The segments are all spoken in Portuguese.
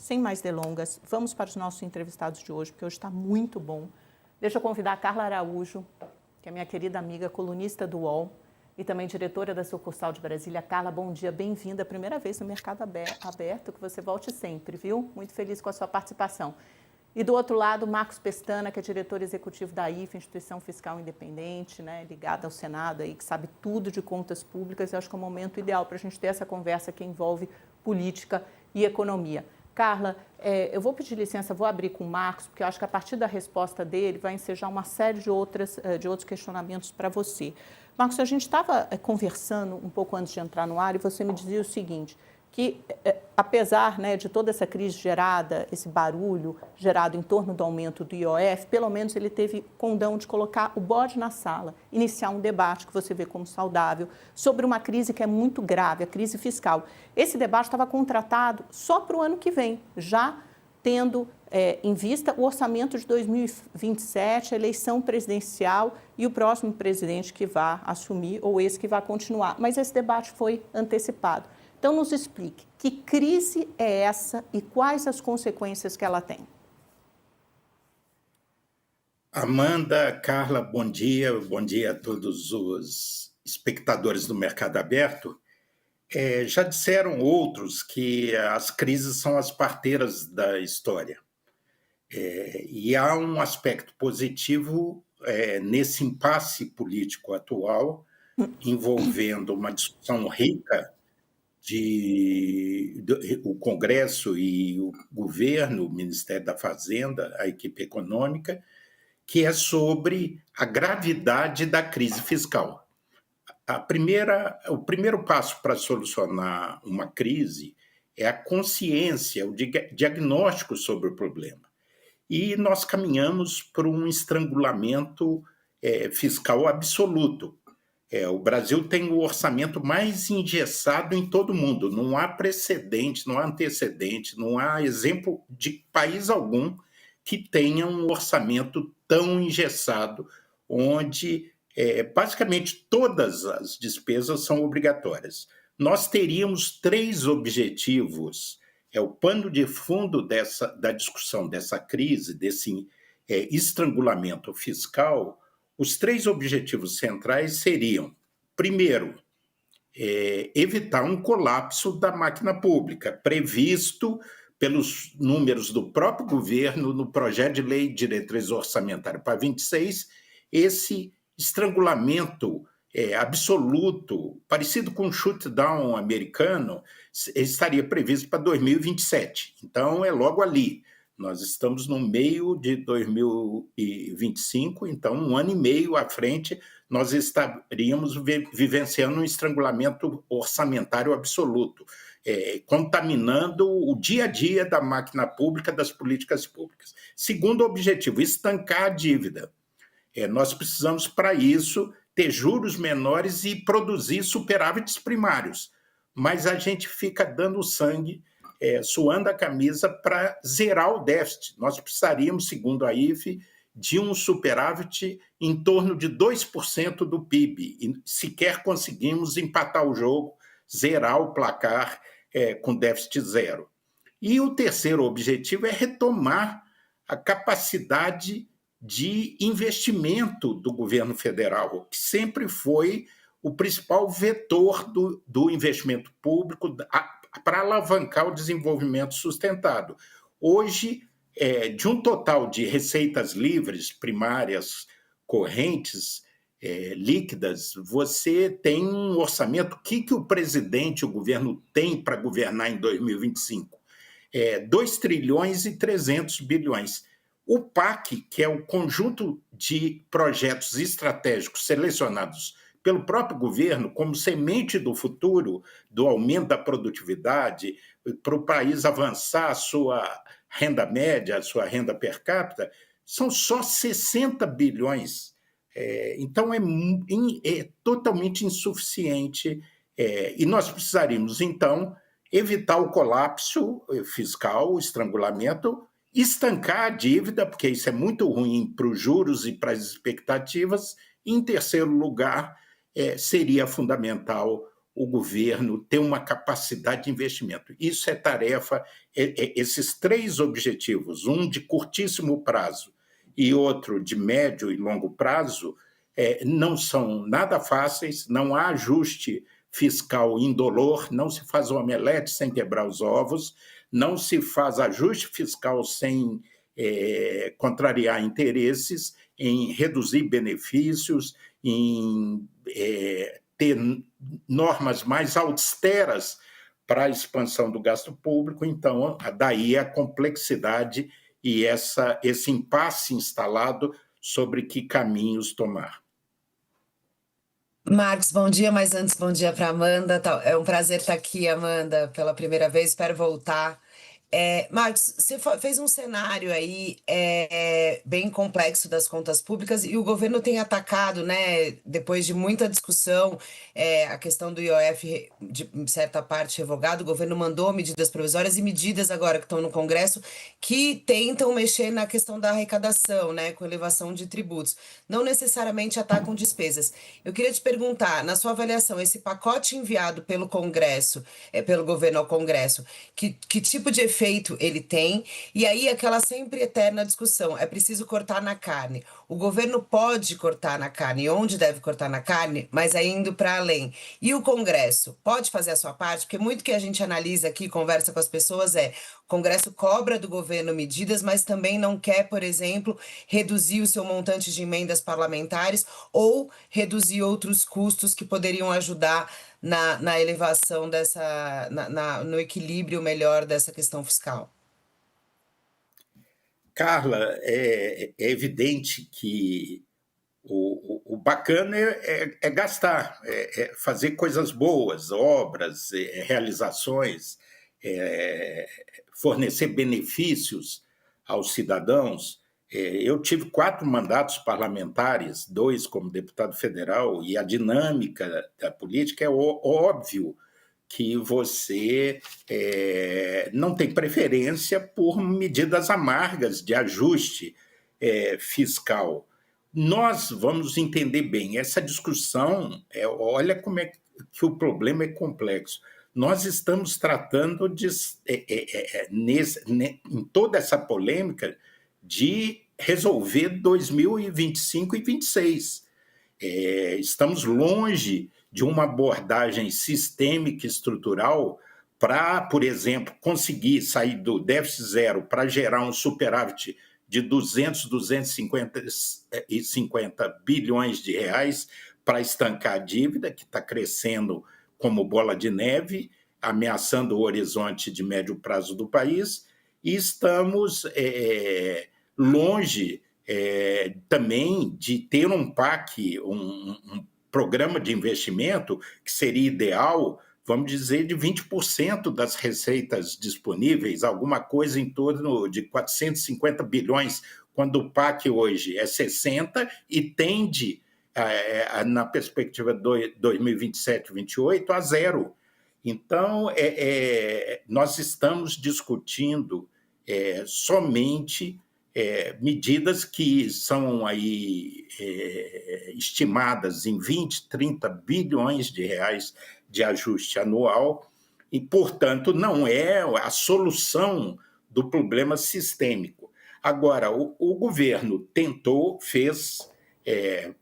sem mais delongas, vamos para os nossos entrevistados de hoje, porque hoje está muito bom. Deixa eu convidar a Carla Araújo, que é minha querida amiga, colunista do UOL e também diretora da sucursal de Brasília. Carla, bom dia, bem-vinda. Primeira vez no Mercado Aberto, que você volte sempre, viu? Muito feliz com a sua participação. E do outro lado, Marcos Pestana, que é diretor executivo da IFA, Instituição Fiscal Independente, né, ligada ao Senado, aí, que sabe tudo de contas públicas. Eu acho que é o momento ideal para a gente ter essa conversa que envolve política e economia. Carla, eu vou pedir licença, vou abrir com o Marcos, porque eu acho que a partir da resposta dele vai ensejar uma série de outros questionamentos para você. Marcos, a gente estava conversando um pouco antes de entrar no ar e você me dizia o seguinte, que apesar, né, de toda essa crise gerada, esse barulho gerado em torno do aumento do IOF, pelo menos ele teve condão de colocar o bode na sala, iniciar um debate que você vê como saudável, sobre uma crise que é muito grave, a crise fiscal. Esse debate estava contratado só para o ano que vem, já tendo em vista o orçamento de 2027, a eleição presidencial e o próximo presidente que vai assumir ou esse que vai continuar. Mas esse debate foi antecipado. Então, nos explique, que crise é essa e quais as consequências que ela tem? Amanda, Carla, bom dia a todos os espectadores do Mercado Aberto. Já disseram outros que as crises são as parteiras da história. E há um aspecto positivo nesse impasse político atual, envolvendo uma discussão rica o Congresso e o governo, o Ministério da Fazenda, a equipe econômica, que é sobre a gravidade da crise fiscal. O primeiro passo para solucionar uma crise é a consciência, o diagnóstico sobre o problema. E nós caminhamos para um estrangulamento fiscal absoluto. O Brasil tem o orçamento mais engessado em todo o mundo. Não há precedente, não há antecedente, não há exemplo de país algum que tenha um orçamento tão engessado, onde basicamente todas as despesas são obrigatórias. Nós teríamos 3 objetivos. O pano de fundo da discussão dessa crise, desse estrangulamento fiscal. Os 3 objetivos centrais seriam, primeiro, evitar um colapso da máquina pública, previsto pelos números do próprio governo no projeto de lei de diretriz orçamentária para 26, esse estrangulamento absoluto, parecido com o shutdown americano, estaria previsto para 2027. Então, é logo ali. Nós estamos no meio de 2025, então, 1 ano e meio à frente, nós estaríamos vivenciando um estrangulamento orçamentário absoluto, contaminando o dia a dia da máquina pública, das políticas públicas. Segundo objetivo, estancar a dívida. Nós precisamos, para isso, ter juros menores e produzir superávites primários. Mas a gente fica dando sangue, suando a camisa para zerar o déficit. Nós precisaríamos, segundo a IFE, de um superávit em torno de 2% do PIB. E sequer conseguimos empatar o jogo, zerar o placar com déficit zero. E o terceiro objetivo é retomar a capacidade de investimento do governo federal, que sempre foi o principal vetor do investimento público para alavancar o desenvolvimento sustentado. Hoje, de um total de receitas livres, primárias, correntes, líquidas, você tem um orçamento. O que o presidente, o governo tem para governar em 2025? 2 trilhões e 300 bilhões. O PAC, que é o conjunto de projetos estratégicos selecionados pelo próprio governo como semente do futuro, do aumento da produtividade, para o país avançar a sua renda média, a sua renda per capita, são só 60 bilhões. Então, é totalmente insuficiente. E nós precisaríamos, então, evitar o colapso fiscal, o estrangulamento, estancar a dívida, porque isso é muito ruim para os juros e para as expectativas. Em terceiro lugar, seria fundamental o governo ter uma capacidade de investimento. Isso é tarefa, esses 3 objetivos, um de curtíssimo prazo e outro de médio e longo prazo, não são nada fáceis, não há ajuste fiscal indolor, não se faz omelete sem quebrar os ovos, não se faz ajuste fiscal sem contrariar interesses, em reduzir benefícios, em ter normas mais austeras para a expansão do gasto público. Então, daí a complexidade e esse impasse instalado sobre que caminhos tomar. Marcos, bom dia, mas antes, bom dia para Amanda. É um prazer estar aqui, Amanda, pela primeira vez, espero voltar. Marcos, você fez um cenário aí bem complexo das contas públicas e o governo tem atacado, né, depois de muita discussão, a questão do IOF de certa parte revogado, o governo mandou medidas provisórias e medidas agora que estão no Congresso que tentam mexer na questão da arrecadação, né, com elevação de tributos. Não necessariamente atacam despesas. Eu queria te perguntar, na sua avaliação, esse pacote enviado pelo Congresso, pelo governo ao Congresso, que tipo de efeito ele tem? E aí aquela sempre eterna discussão, é preciso cortar na carne. O governo pode cortar na carne, onde deve cortar na carne, mas é indo para além. E o Congresso pode fazer a sua parte? Porque muito que a gente analisa aqui, conversa com as pessoas o Congresso cobra do governo medidas, mas também não quer, por exemplo, reduzir o seu montante de emendas parlamentares ou reduzir outros custos que poderiam ajudar na elevação no equilíbrio melhor dessa questão fiscal. Carla, é evidente que o bacana é gastar, fazer coisas boas, obras, realizações, fornecer benefícios aos cidadãos. Eu tive 4 mandatos parlamentares, 2 como deputado federal, e a dinâmica da política é óbvio que você não tem preferência por medidas amargas de ajuste fiscal. Nós vamos entender bem, essa discussão, olha como é que o problema é complexo. Nós estamos tratando em toda essa polêmica de resolver 2025 e 2026. Estamos longe de uma abordagem sistêmica e estrutural para, por exemplo, conseguir sair do déficit zero para gerar um superávit de 250 bilhões de reais para estancar a dívida, que está crescendo como bola de neve, ameaçando o horizonte de médio prazo do país, e estamos longe também de ter um PAC, um programa de investimento que seria ideal, vamos dizer, de 20% das receitas disponíveis, alguma coisa em torno de 450 bilhões, quando o PAC hoje é 60 e tende, na perspectiva de 2027-2028, a zero. Então, nós estamos discutindo somente medidas que são aí estimadas em 20, 30 bilhões de reais de ajuste anual e, portanto, não é a solução do problema sistêmico. Agora, o governo fez,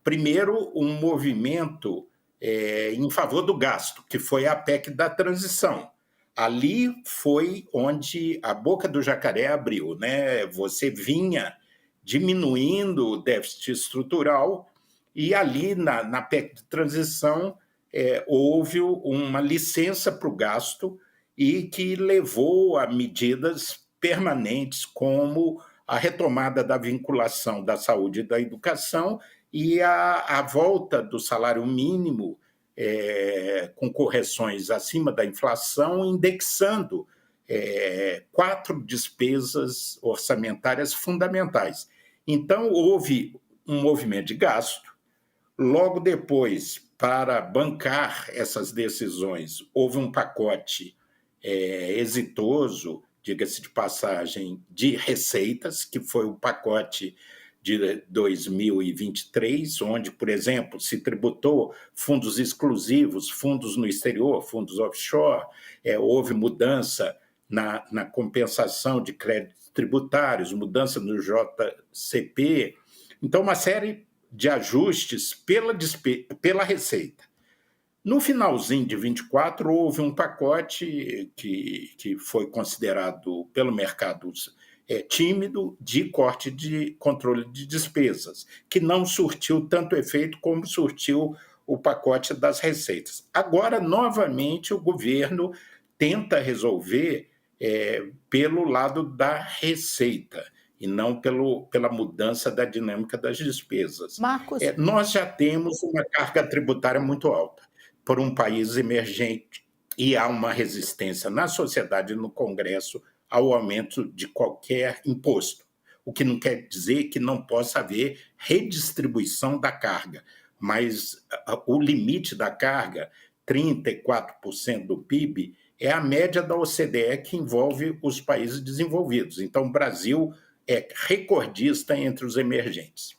primeiro, um movimento em favor do gasto, que foi a PEC da transição. Ali foi onde a boca do jacaré abriu, né? Você vinha diminuindo o déficit estrutural e ali na PEC de transição houve uma licença para o gasto e que levou a medidas permanentes como a retomada da vinculação da saúde e da educação e a volta do salário mínimo com correções acima da inflação, indexando 4 despesas orçamentárias fundamentais. Então, houve um movimento de gasto. Logo depois, para bancar essas decisões, houve um pacote exitoso, diga-se de passagem, de receitas, que foi o pacote de 2023, onde, por exemplo, se tributou fundos exclusivos, fundos no exterior, fundos offshore, houve mudança na compensação de créditos tributários, mudança no JCP. Então, uma série de ajustes pela Receita. No finalzinho de 24, houve um pacote que foi considerado pelo mercado tímido de corte de controle de despesas, que não surtiu tanto efeito como surtiu o pacote das receitas. Agora, novamente, o governo tenta resolver pelo lado da receita e não pela mudança da dinâmica das despesas. Marcos, Nós já temos uma carga tributária muito alta por um país emergente e há uma resistência na sociedade e no Congresso ao aumento de qualquer imposto, o que não quer dizer que não possa haver redistribuição da carga, mas o limite da carga, 34% do PIB, é a média da OCDE que envolve os países desenvolvidos. Então, o Brasil é recordista entre os emergentes.